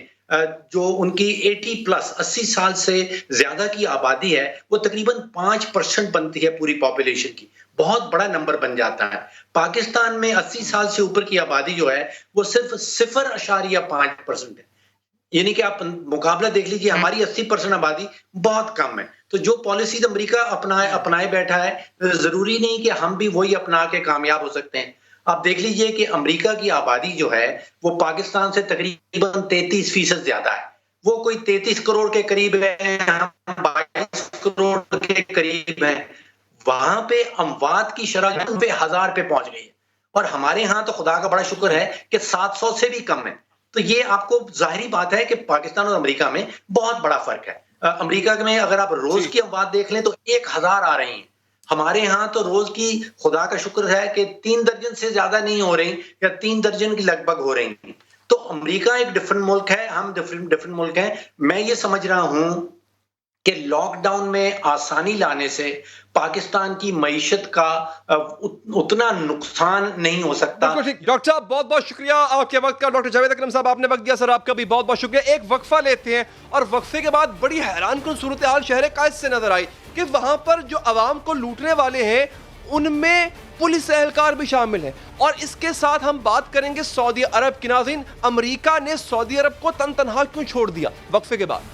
جو ان کی 80 سال سے زیادہ کی آبادی ہے وہ تقریباً 5% بنتی ہے پوری پاپولیشن کی، بہت بڑا نمبر بن جاتا ہے. پاکستان میں 80 سال سے اوپر کی آبادی جو ہے وہ صرف 0.5% ہے. یعنی کہ آپ مقابلہ دیکھ لیجئے، ہماری 80% آبادی بہت کم ہے. تو جو پالیسیز امریکہ اپنائے بیٹھا ہے، ضروری نہیں کہ ہم بھی وہی اپنا کے کامیاب ہو سکتے ہیں. آپ دیکھ لیجئے کہ امریکہ کی آبادی جو ہے وہ پاکستان سے تقریباً 33% زیادہ ہے. وہ کوئی 33 کروڑ کے قریب ہے، ہم 22 کروڑ کے قریب ہیں. وہاں پہ اموات کی شرح 1000 پہ پہنچ گئی ہے، اور ہمارے ہاں تو خدا کا بڑا شکر ہے کہ 700 سے بھی کم ہے. تو یہ آپ کو ظاہری بات ہے کہ پاکستان اور امریکہ میں بہت بڑا فرق ہے. امریکہ میں اگر آپ روز کی اموات دیکھ لیں تو 1000 آ رہی ہیں. ہمارے ہاں تو روز کی خدا کا شکر ہے کہ 3 درجن سے زیادہ نہیں ہو رہی، یا 3 درجن کی لگ بھگ ہو رہی ہیں. تو امریکہ ایک ڈفرنٹ ملک ہے، ہم ڈفرنٹ ملک ہیں. میں یہ سمجھ رہا ہوں کہ لاک ڈاؤن میں آسانی لانے سے پاکستان کی معیشت کا اتنا نقصان نہیں ہو سکتا. ڈاکٹر صاحب بہت بہت شکریہ آپ کے وقت کا. ڈاکٹر جاوید اکرم صاحب آپ نے وقت دیا، سر آپ کا بھی بہت بہت شکریہ. ایک وقفہ لیتے ہیں، اور وقفے کے بعد بڑی حیران کن صورتحال شہر قائد سے نظر آئی کہ وہاں پر جو عوام کو لوٹنے والے ہیں ان میں پولیس اہلکار بھی شامل ہیں. اور اس کے ساتھ ہم بات کریں گے سعودی عرب کی. ناظرین، امریکہ نے سعودی عرب کو تنہا کیوں چھوڑ دیا؟ وقفے کے بعد.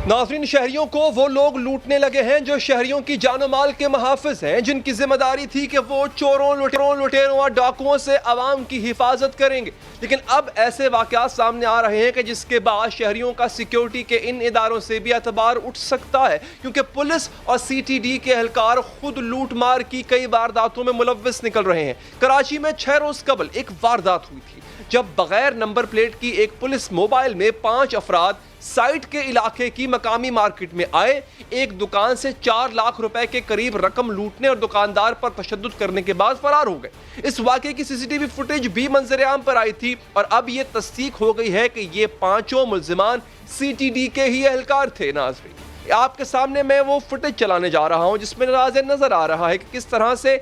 ناظرین، شہریوں کو وہ لوگ لوٹنے لگے ہیں جو شہریوں کی جان و مال کے محافظ ہیں، جن کی ذمہ داری تھی کہ وہ چوروں، لٹیروں اور ڈاکوؤں سے عوام کی حفاظت کریں گے. لیکن اب ایسے واقعات سامنے آ رہے ہیں کہ جس کے بعد شہریوں کا سیکیورٹی کے ان اداروں سے بھی اعتبار اٹھ سکتا ہے، کیونکہ پولیس اور CTD کے اہلکار خود لوٹ مار کی کئی وارداتوں میں ملوث نکل رہے ہیں. کراچی میں 6 روز قبل ایک واردات ہوئی تھی جب بغیر نمبر پلیٹ کی ایک پولیس موبائل میں 5 افراد سائٹ کے علاقے کی مقامی مارکیٹ میں آئے، ایک دکان سے 4 لاکھ روپے کے قریب رقم لوٹنے اور دکاندار پر تشدد کرنے کے بعد فرار ہو گئے. اس واقعے کی CCTV فوٹیج بھی منظر عام پر آئی تھی، اور اب یہ تصدیق ہو گئی ہے کہ یہ 5 ملزمان CTD کے ہی اہلکار تھے. ناظرین، آپ کے سامنے میں وہ فوٹیج چلانے جا رہا ہوں جس میں نظر آ رہا ہے کہ کس طرح سے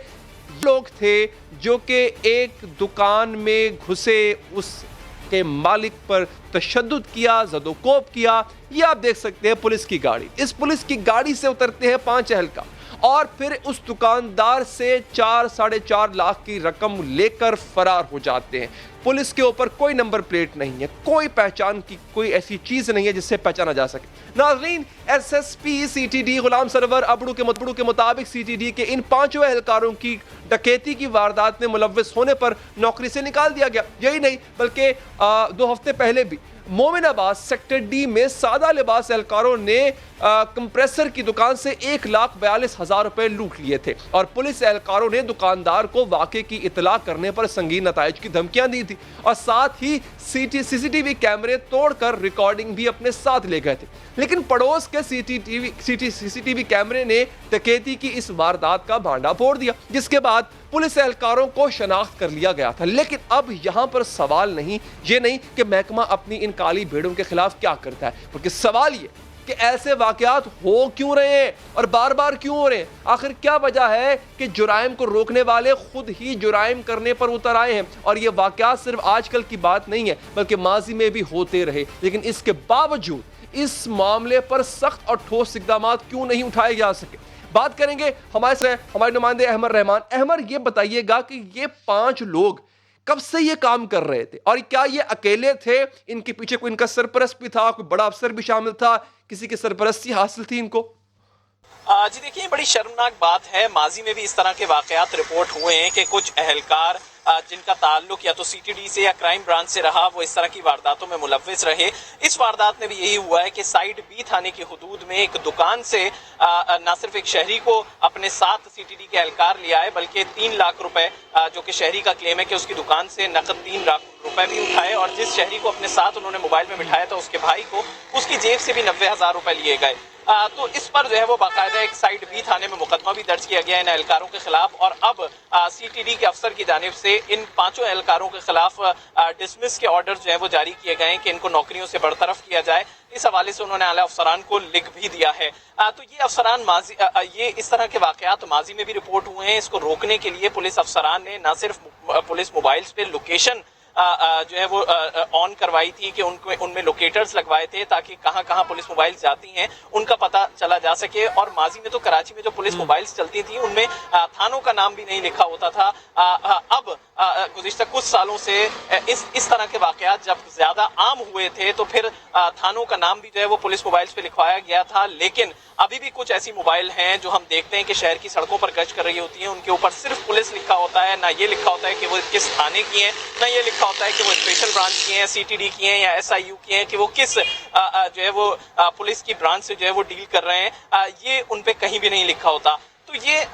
لوگ تھے جو کہ ایک دکان میں گھسے، اس کے مالک پر تشدد کیا، زد و کوب کیا. یہ آپ دیکھ سکتے ہیں پولیس کی گاڑی. اس پولیس کی گاڑی سے اترتے ہیں 5 اہلکار اور پھر اس دکاندار سے 4.5 لاکھ کی رقم لے کر فرار ہو جاتے ہیں. پولیس کے اوپر کوئی نمبر پلیٹ نہیں ہے، کوئی پہچان کی کوئی ایسی چیز نہیں ہے جس سے پہچانا جا سکے. ناظرین، SSP CTD غلام سرور ابڑو کے مطابق CTD کے ان 5 اہلکاروں کی ڈکیتی کی واردات میں ملوث ہونے پر نوکری سے نکال دیا گیا. یہی نہیں بلکہ 2 ہفتے پہلے بھی मोमिन आबाद सेक्टर डी में सादा लिबास एहलकारों ने कंप्रेसर की दुकान से 1,42,000 रुपए लूट लिए थे और पुलिस एहलकारों ने दुकानदार को वाक़े की इतला करने पर संगीन नताइज की धमकियां दी थी और साथ ही सीसीटीवी कैमरे तोड़कर रिकॉर्डिंग भी अपने साथ ले गए थे। लेकिन पड़ोस के सीसीटीवी कैमरे ने डकैती की इस वारदात का भांडा फोड़ दिया, जिसके बाद पुलिस एहलकारों को शनाख्त कर लिया गया था। लेकिन अब यहाँ पर सवाल ये नहीं कि महकमा अपनी इन काली भेड़ों के खिलाफ क्या करता है, बल्कि सवाल ये कि ऐसे वाकयात हो क्यों रहे हैं और बार बार क्यों हो रहे हैं। आखिर क्या वजह है कि जुराइम को रोकने वाले खुद ही जुराइम करने पर उतर आए हैं। और ये वाकयात सिर्फ आजकल की बात नहीं है, बल्कि माजी में भी होते रहे। लेकिन इसके बावजूद इस मामले पर सख्त और ठोस इक़दाम क्यों नहीं उठाए जा सके। बात करेंगे हमारे नुमाइंदे अहमद रहमान। अहमद, ये बताइएगा कि ये 5 लोग कब से ये काम कर रहे थे और क्या ये अकेले थे, इनके पीछे कोई इनका सरपरस्त भी था, कोई बड़ा अफसर भी शामिल था, किसी की सरपरस्ती हासिल थी इनको? जी देखिए, बड़ी शर्मनाक बात है। माजी में भी इस तरह के वाकयात रिपोर्ट हुए हैं कि कुछ एहलकार जिनका ताल्लुक या तो सीटीडी से या क्राइम ब्रांच से रहा, वो इस तरह की वारदातों में मुलव्विस रहे। इस वारदात में भी यही हुआ है कि साइड बी थाने की हुदूद में एक दुकान से न सिर्फ एक शहरी को अपने साथ सीटीडी के एहलकार ले आए, बल्कि 3 लाख रुपए, जो कि शहरी का क्लेम है कि उसकी दुकान से नकद 3 लाख रुपए भी उठाए और जिस शहरी को अपने साथ उन्होंने मोबाइल में बिठाया था उसके भाई को उसकी जेब से भी 90,000 रुपए लिए गए। तो इस पर जो है वो बाकायदा एक साइड बी थाने में मुकदमा भी दर्ज किया गया इन एहलकारों के खिलाफ और अब सीटीडी के अफसर की जानिब से इन 5 एहलकारों के खिलाफ डिसमिस के ऑर्डर जो है वो जारी किए गए हैं कि इनको नौकरियों से बरतरफ किया जाए। इस हवाले से उन्होंने आला अफसरान को लिख भी दिया है। तो ये अफसरान ये इस तरह के वाकयात माजी में भी रिपोर्ट हुए हैं। इसको रोकने के लिए पुलिस अफसरान ने न सिर्फ पुलिस मोबाइल्स पे लोकेशन जो है वो ऑन करवाई थी कि उनमें लोकेटर्स लगवाए थे ताकि कहां पुलिस मोबाइल्स जाती हैं उनका पता चला जा सके। और माजी में तो कराची में जो पुलिस मोबाइल्स चलती थी उनमें थानों का नाम भी नहीं लिखा होता था। अब गुज़िश्ता कुछ सालों से इस तरह के वाकयात जब ज्यादा आम हुए थे तो फिर थानों का नाम भी जो है वो पुलिस मोबाइल्स पे लिखवाया गया था। लेकिन अभी भी कुछ ऐसी मोबाइल हैं जो हम देखते हैं कि शहर की सड़कों पर गश्त कर रही होती हैं, उनके ऊपर सिर्फ पुलिस लिखा होता है, ना ये लिखा होता है कि वो किस थाने की हैं, ना ये लिखा होता है कि वो स्पेशल ब्रांच की हैं, सीटीडी की हैं या एसआईयू की हैं, कि वो किस जो है वो पुलिस की ब्रांच से जो है वो डील कर रहे हैं, ये उन पे कहीं भी नहीं लिखा होता। तो ये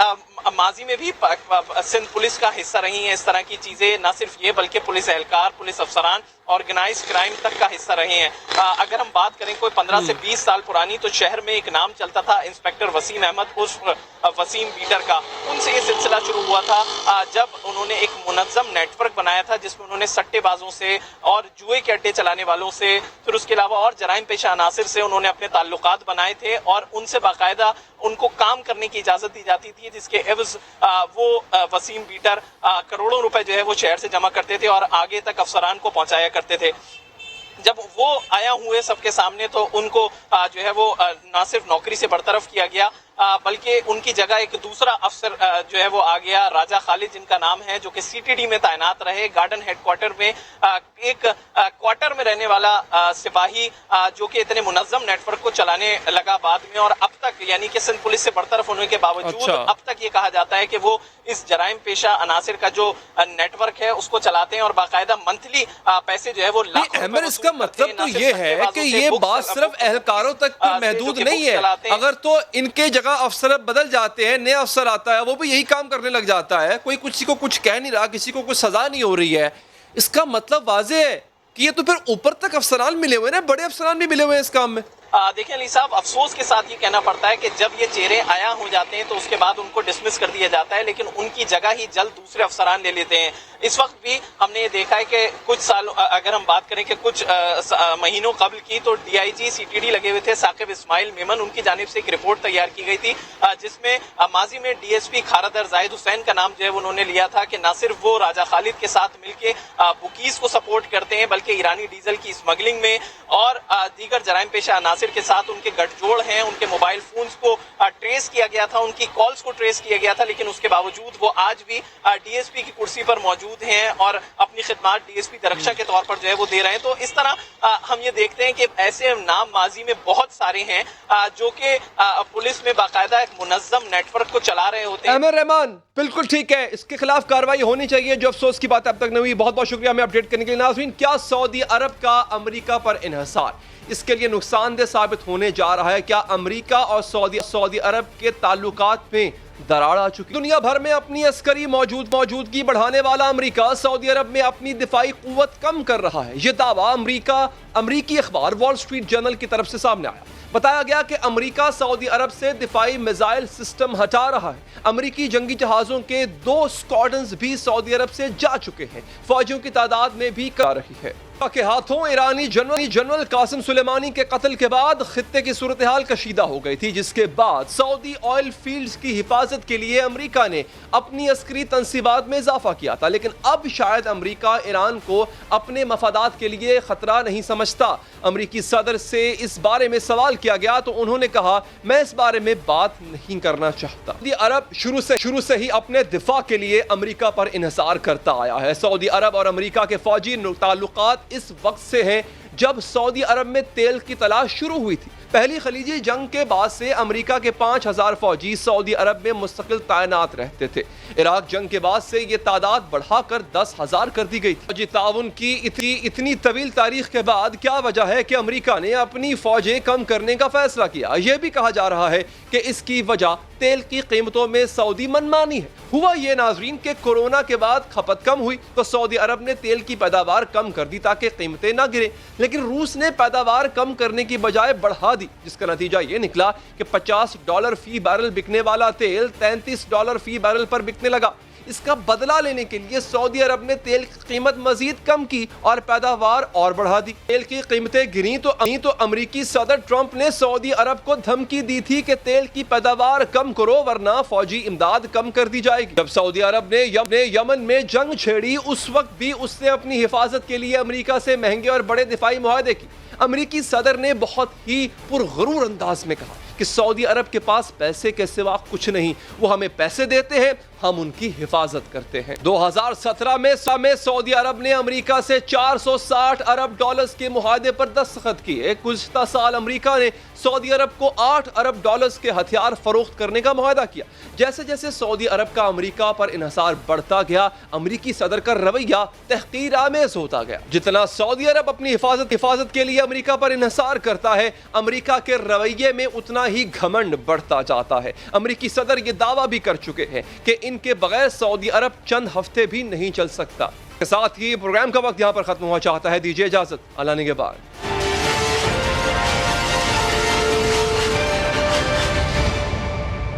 माजी में भी सिंध पुलिस का हिस्सा रही हैं इस तरह की चीजें। न सिर्फ ये बल्कि पुलिस एहलकार, पुलिस अफसरान ऑर्गेनाइज क्राइम तक का हिस्सा रहे हैं। अगर हम बात करें कोई 15 से 20 साल पुरानी, तो शहर में एक नाम चलता था इंस्पेक्टर वसीम अहमद उर्फ वसीम बीटर का। उनसे ये सिलसिला शुरू हुआ था जब उन्होंने एक मुनज़्ज़म नेटवर्क बनाया था जिसमें उन्होंने सट्टेबाजों से और जुए के अड्डे चलाने वालों से, फिर उसके अलावा और जराइम पेशा अनासिर से उन्होंने अपने ताल्लुकात बनाए थे और उनसे बाकायदा उनको काम करने की इजाजत दी जाती थी, जिसके एवज वो वसीम बीटर करोड़ों रुपए जो है वो शहर से जमा करते थे और आगे तक अफसरान को पहुंचाया करते थे। जब वो आया हुए सबके सामने तो उनको जो है वो ना सिर्फ नौकरी से बरतरफ किया गया बल्कि उनकी जगह एक दूसरा अफसर जो है वो आ गया, राजा खालिद जिनका नाम है, जो कि सीटीडी में तैनात रहे। गार्डन हेडक्वार्टर में एक क्वार्टर में रहने वाला सिपाही जो कि इतने मुनज़्ज़म नेटवर्क को चलाने लगा बाद में, और अब तक यानी कि सिंध पुलिस से बरतरफ होने के बावजूद अब तक ये कहा जाता है कि वो इस जराइम पेशा अनासिर का जो नेटवर्क है उसको चलाते हैं और बाकायदा मंथली पैसे जो है वो लाखों। इसका मतलब तो ये है कि ये बात सिर्फ एहलकारों तक महदूद नहीं है। अगर तो इनके जगह अफसर बदल जाते हैं, नया अफसर आता है, वो भी यही काम करने लग जाता है, कोई किसी को कुछ कह नहीं रहा, किसी को कुछ सजा नहीं हो रही है, इसका मतलब वाज़ेह है कि ये तो फिर ऊपर तक अफसरान मिले हुए हैं, बड़े अफसरान भी मिले हुए हैं इस काम में। देखिए अली साहब, अफसोस के साथ ये कहना पड़ता है कि जब ये चेहरे आया हो जाते हैं तो उसके बाद उनको डिसमिस कर दिया जाता है, लेकिन उनकी जगह ही जल्द दूसरे अफसरान ले लेते हैं। इस वक्त भी हमने ये देखा है कि कुछ साल, अगर हम बात करें कि कुछ महीनों कबल की, तो डीआईजी सीटीडी लगे हुए थे साकिब इस्माइल मेमन, उनकी जानिब से एक रिपोर्ट तैयार की गई थी जिसमें माजी में डीएसपी खारदर जाहिद हुसैन का नाम जो है उन्होंने लिया था कि न सिर्फ वो राजा खालिद के साथ मिलकर बुकीज को सपोर्ट करते हैं बल्कि ईरानी डीजल की स्मगलिंग में और दीगर जराइम पेशा अनासिर عناصر کے ساتھ ان کے گٹجوڑ ہیں, ان کے موبائل فونز کو ٹریس کیا گیا تھا, ان کی کالز کو ٹریس کیا گیا تھا, لیکن اس کے باوجود وہ آج بھی ڈی ایس پی کی کرسی پر موجود ہیں اور اپنی خدمات ڈی ایس پی درخشاں کے طور پر جو ہے وہ دے رہے ہیں. تو اس طرح ہم یہ دیکھتے ہیں کہ ایسے نام ماضی میں بہت سارے ہیں جو کہ پولیس میں باقاعدہ ایک منظم نیٹ ورک کو چلا رہے ہوتے ہیں. احمد رحمان بالکل ٹھیک ہے, اس کے خلاف کارروائی ہونی چاہیے, جو افسوس کی بات اب تک نہیں ہوئی. بہت بہت شکریہ ہمیں اپڈیٹ کرنے کے لیے. ناظرین, کیا سعودی عرب کا امریکہ پر انحصار اس کے لیے نقصان دہ ثابت ہونے جا رہا ہے؟ کیا امریکہ اور سعودی عرب کے تعلقات میں دراڑ آ چکی؟ دنیا بھر میں اپنی عسکری موجودگی بڑھانے والا امریکہ سعودی عرب میں اپنی دفاعی قوت کم کر رہا ہے. یہ دعویٰ امریکی اخبار وال اسٹریٹ جرنل کی طرف سے سامنے آیا. بتایا گیا کہ امریکہ سعودی عرب سے دفاعی میزائل سسٹم ہٹا رہا ہے. امریکی جنگی جہازوں کے 2 اسکواڈنز بھی سعودی عرب سے جا چکے ہیں. فوجیوں کی تعداد میں بھی کم رہی ہے. کے ہاتھوں ایرانی جنرل قاسم سلیمانی کے قتل کے بعد خطے کی صورتحال کشیدہ ہو گئی تھی, جس کے بعد سعودی آئل فیلڈز کی حفاظت کے لیے امریکہ نے اپنی عسکری تنصیبات میں اضافہ کیا تھا. لیکن اب شاید امریکہ ایران کو اپنے مفادات کے لیے خطرہ نہیں سمجھتا. امریکی صدر سے اس بارے میں سوال کیا گیا تو انہوں نے کہا, میں اس بارے میں بات نہیں کرنا چاہتا. سعودی عرب شروع سے ہی اپنے دفاع کے لیے امریکہ پر انحصار کرتا آیا ہے. سعودی عرب اور امریکہ کے فوجی تعلقات اس وقت سے ہیں جب سعودی عرب میں تیل کی تلاش شروع ہوئی تھی. پہلی خلیجی جنگ کے بعد سے امریکہ کے 5000 فوجی سعودی عرب میں مستقل تعینات رہتے تھے. عراق جنگ کے بعد سے یہ تعداد بڑھا کر 10,000 کر دی گئی تھی. فوجی تعاون کی اتنی طویل تاریخ کے بعد کیا وجہ ہے کہ امریکہ نے اپنی فوجیں کم کرنے کا فیصلہ کیا؟ یہ بھی کہا جا رہا ہے کہ اس کی وجہ تیل کی قیمتوں میں سعودی منمانی ہے. ہوا یہ ناظرین کہ کورونا کے بعد کھپت کم ہوئی تو سعودی عرب نے تیل کی پیداوار کم کر دی تاکہ قیمتیں نہ گریں, لیکن روس نے پیداوار کم کرنے کی بجائے بڑھا دی, جس کا نتیجہ یہ نکلا کہ $50 فی بیرل بکنے والا تیل $33 فی بیرل پر بکنے لگا. اس کا بدلہ لینے کے لیے سعودی عرب نے تیل کی قیمت مزید کم کی اور پیداوار اور بڑھا دی. تیل کی قیمتیں گریں تو امریکی صدر ٹرمپ نے سعودی عرب کو دھمکی دی تھی کہ تیل کی پیداوار کم کرو ورنہ فوجی امداد کم کر دی جائے گی. جب سعودی عرب نے یمن میں جنگ چھیڑی اس وقت بھی اس نے اپنی حفاظت کے لیے امریکہ سے مہنگے اور بڑے دفاعی معاہدے کی. امریکی صدر نے بہت ہی پرغرور انداز میں کہا کہ سعودی عرب کے پاس پیسے کے سوا کچھ نہیں, وہ ہمیں پیسے دیتے ہیں, ہم ان کی حفاظت کرتے ہیں. 2017 میں سعودی عرب نے امریکہ سے $460 ارب کے معاہدے پر دستخط کیے. گزشتہ سال امریکہ نے سعودی عرب کو $8 ارب کے ہتھیار فروخت کرنے کا معاہدہ کیا. جیسے جیسے سعودی عرب کا امریکہ پر انحصار بڑھتا گیا, امریکی صدر کا رویہ تحقیر آمیز ہوتا گیا. جتنا سعودی عرب اپنی حفاظت کے لیے امریکہ پر انحصار کرتا ہے, امریکہ کے رویے میں اتنا ہی گھمنڈ بڑھتا جاتا ہے. امریکی صدر یہ دعویٰ بھی کر چکے ہیں کہ ان کے بغیر سعودی عرب چند ہفتے بھی نہیں چل سکتا. کے ساتھ ہی پروگرام کا وقت یہاں پر ختم ہوا چاہتا ہے. دیجیے اجازت, اللہ نگہبان.